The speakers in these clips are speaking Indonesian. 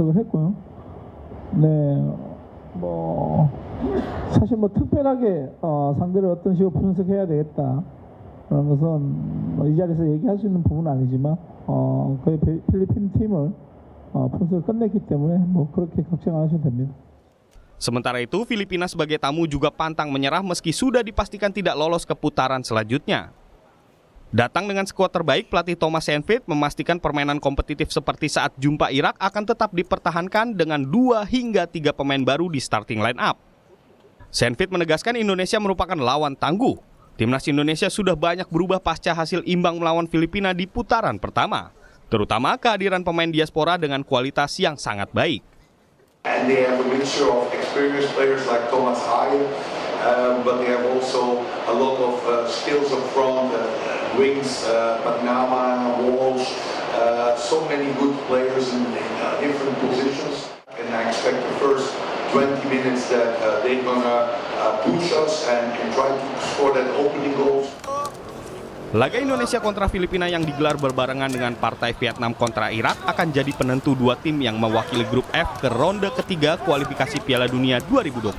분석을 했고요. 네, 뭐 사실 뭐 특별하게 상대를 어떤 식으로 분석해야 되겠다 그런 것은 이 자리에서 얘기할 수 있는 부분은 아니지만 거의 필리핀 팀을 분석을 끝냈기 때문에 뭐 그렇게 걱정 안 하셔도 됩니다. Sementara itu, Filipina sebagai tamu juga pantang menyerah meski sudah dipastikan tidak lolos ke putaran selanjutnya. Datang dengan skuad terbaik, pelatih Thomas Saintfiet memastikan permainan kompetitif seperti saat jumpa Irak akan tetap dipertahankan dengan 2 hingga 3 pemain baru di starting line-up. Saintfiet menegaskan Indonesia merupakan lawan tangguh. Timnas Indonesia sudah banyak berubah pasca hasil imbang melawan Filipina di putaran pertama, terutama kehadiran pemain diaspora dengan kualitas yang sangat baik. And they have a mixture of experienced players like Thomas Haye, but they have also a lot of skills up front, wings, Pagnama, Walsh, so many good players in different positions. And I expect the first 20 minutes that they're gonna push us and try to score that opening goals. Laga Indonesia kontra Filipina yang digelar berbarengan dengan partai Vietnam kontra Irak akan jadi penentu 2 tim yang mewakili grup F ke ronde ketiga kualifikasi Piala Dunia 2026.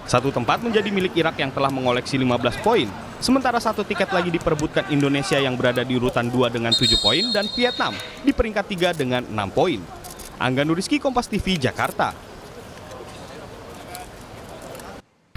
Satu tempat menjadi milik Irak yang telah mengoleksi 15 poin, sementara 1 tiket lagi diperebutkan Indonesia yang berada di urutan 2 dengan 7 poin dan Vietnam di peringkat 3 dengan 6 poin. Angga Nuriski, Kompas TV, Jakarta.